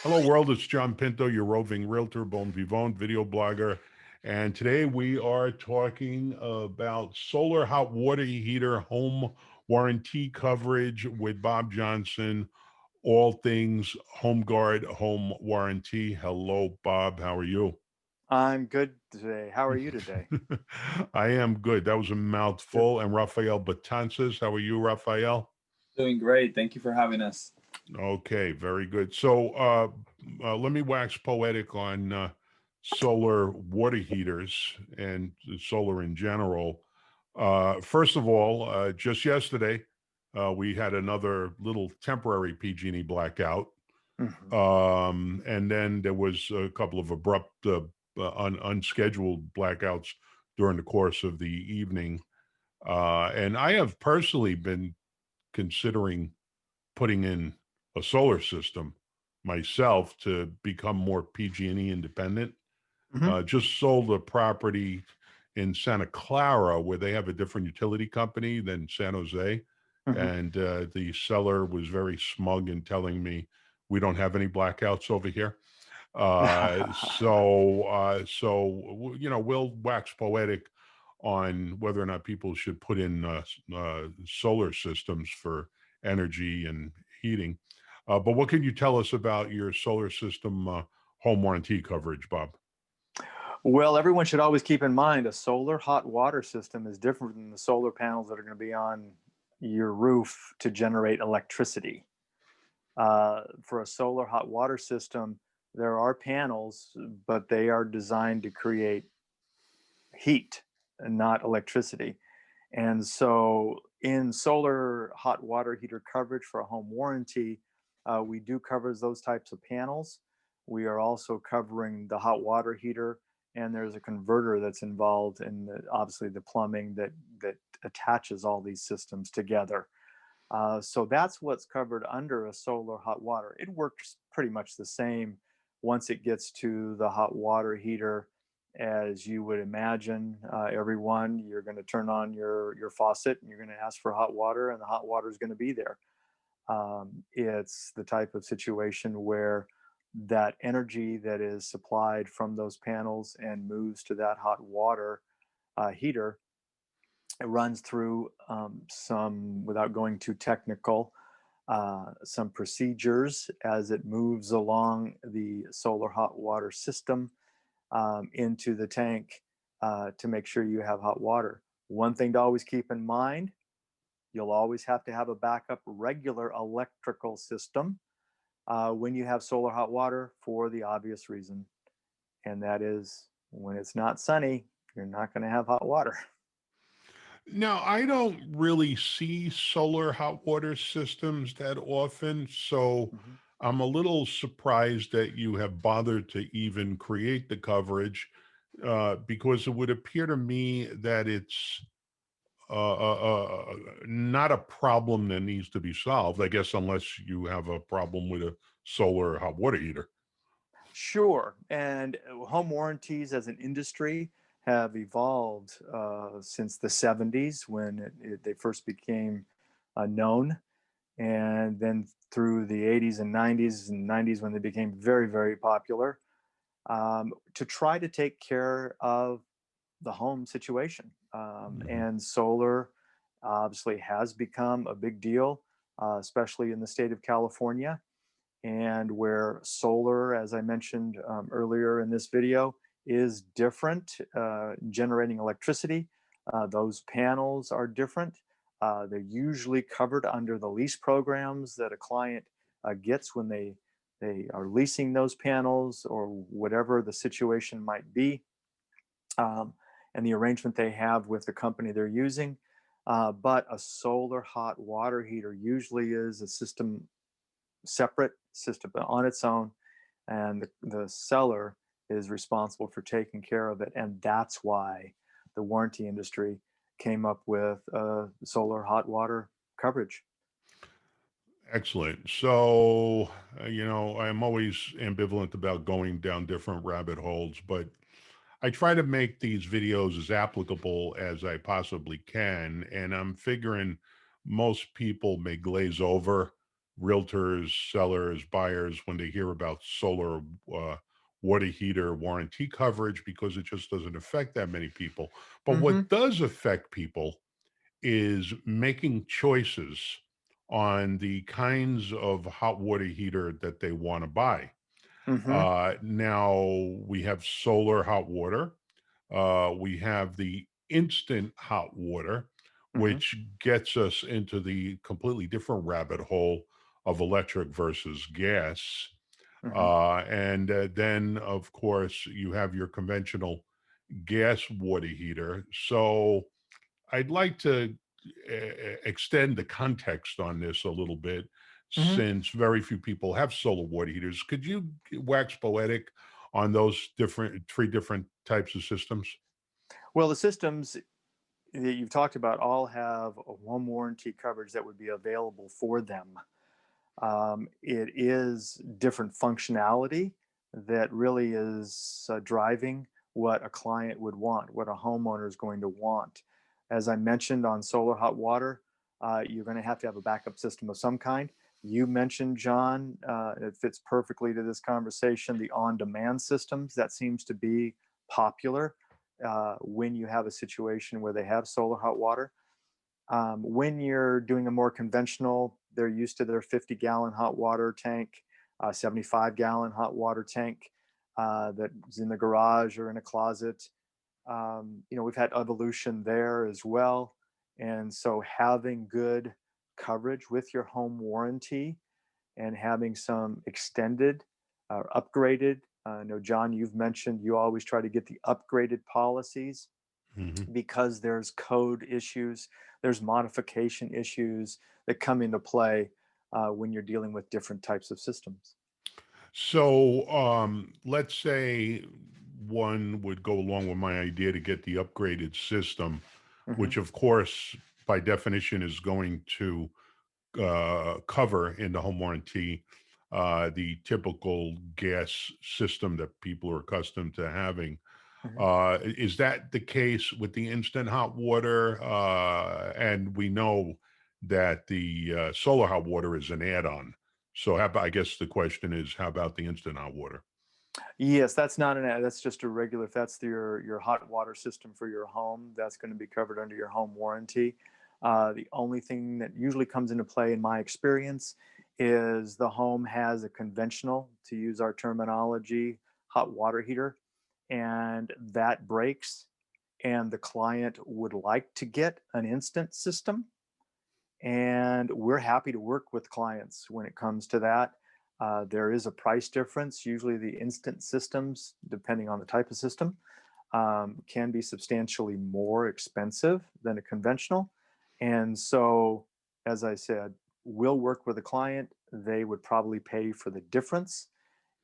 Hello, world. It's John Pinto, your roving realtor, bon vivant, video blogger. And today we are talking about solar hot water heater home warranty coverage with Bob Johnson, all things HomeGuard home warranty. Hello, Bob. How are you? I'm good today. How are you today? I am good. That was a Good. mouthful. And Rafael Betances. How are you, Rafael? Doing great. Thank you for having us. Okay, very good. So let me wax poetic on solar water heaters and solar in general. First of all, just yesterday, we had another little temporary PG&E blackout. Mhm. And then there was a couple of abrupt, unscheduled blackouts during the course of the evening. And I have personally been considering putting in a solar system myself to become more PG&E independent. Mhm. Just sold a property in Santa Clara where they have a different utility company than San Jose. Mhm. And the seller was very smug in telling me we don't have any blackouts over here. We'll wax poetic on whether or not people should put in solar systems for energy and heating. But what can you tell us about your solar system home warranty coverage, Bob? Well, everyone should always keep in mind a solar hot water system is different than the solar panels that are going to be on your roof to generate electricity. For a solar hot water system, there are panels, but they are designed to create heat and not electricity. And so, in solar hot water heater coverage for a home warranty, we do cover those types of panels. We are also covering the hot water heater, and there's a converter that's involved in obviously the plumbing that attaches all these systems together. So that's what's covered under a solar hot water. It works pretty much the same once it gets to the hot water heater as you would imagine. Everyone, you're going to turn on your faucet and you're going to ask for hot water, and the hot water is going to be there. It's the type of situation where that energy that is supplied from those panels and moves to that hot water heater, it runs through some, without going too technical, some procedures as it moves along the solar hot water system into the tank to make sure you have hot water. One thing to always keep in mind, you'll always have to have a backup regular electrical system when you have solar hot water for the obvious reason, and that is when it's not sunny, you're not going to have hot water. Now, I don't really see solar hot water systems that often, so Mhm. I'm a little surprised that you have bothered to even create the coverage because it would appear to me that it's not a problem that needs to be solved, I guess, unless you have a problem with a solar hot water heater. Sure. And home warranties as an industry have evolved since the 70s when they first became known. And then through the 80s and 90s when they became very, very popular, to try to take care of the home situation. Mhm. And solar obviously has become a big deal, especially in the state of California, and where solar, as I mentioned earlier in this video, is different, generating electricity. Those panels are different. They're usually covered under the lease programs that a client gets when they are leasing those panels or whatever the situation might be, um, and the arrangement they have with the company they're using. But a solar hot water heater usually is a system, separate system on its own, and the seller is responsible for taking care of it. And that's why the warranty industry came up with solar hot water coverage. Excellent. So, I'm always ambivalent about going down different rabbit holes, but I try to make these videos as applicable as I possibly can. And I'm figuring most people may glaze over realtors, sellers, buyers, when they hear about solar water heater warranty coverage, because it just doesn't affect that many people. But Mm-hmm. what does affect people is making choices on the kinds of hot water heater that they want to buy. Mm-hmm. Now we have solar hot water. We have the instant hot water, Mm-hmm. which gets us into the completely different rabbit hole of electric versus gas. Mm-hmm. And then, of course, you have your conventional gas water heater. So I'd like to extend the context on this a little bit, Mm-hmm. since very few people have solar water heaters. Could you wax poetic on those three different types of systems? Well, the systems that you've talked about all have a home warranty coverage that would be available for them. It is different functionality that really is driving what a client would want, what a homeowner is going to want. As I mentioned on solar hot water, you're going to have a backup system of some kind. You mentioned, John, it fits perfectly to this conversation, the on demand systems. That seems to be popular when you have a situation where they have solar hot water. When you're doing a more conventional, they're used to their 50-gallon hot water tank, 75-gallon hot water tank that's in the garage or in a closet. We've had evolution there as well. And so having good coverage with your home warranty and having some extended or upgraded. I know, John, you've mentioned you always try to get the upgraded policies Mhm. because there's code issues, there's modification issues that come into play when you're dealing with different types of systems. So let's say one would go along with my idea to get the upgraded system, Hmm. which of course, by definition, is going to cover in the home warranty the typical gas system that people are accustomed to having. Hmm. Is that the case with the instant hot water? And we know that the solar hot water is an add-on. So how about, I guess the question is, how about the instant hot water? Yes, that's not an ad. That's just a regular. If that's your hot water system for your home, that's going to be covered under your home warranty. The only thing that usually comes into play, in my experience, is the home has a conventional, to use our terminology, hot water heater, and that breaks, and the client would like to get an instant system, and we're happy to work with clients when it comes to that. There is a price difference. Usually, the instant systems, depending on the type of system, can be substantially more expensive than a conventional. And so, as I said, we'll work with a client. They would probably pay for the difference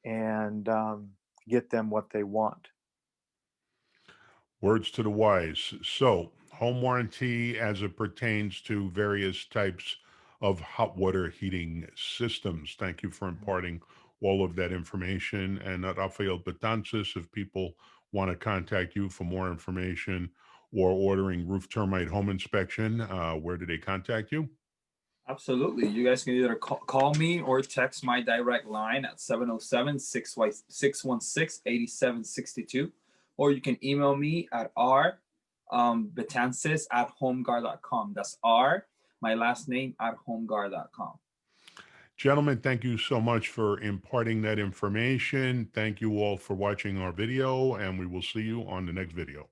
and get them what they want. Words to the wise. So, home warranty as it pertains to various types of hot water heating systems. Thank you for imparting all of that information. And Rafael Betances, if people want to contact you for more information or ordering roof termite home inspection, where do they contact you? Absolutely. You guys can either call me or text my direct line at 707 616 8762. Or you can email me at betances at homeguard.com. That's R, my last name, at homeguard.com. Gentlemen, thank you so much for imparting that information. Thank you all for watching our video, and we will see you on the next video.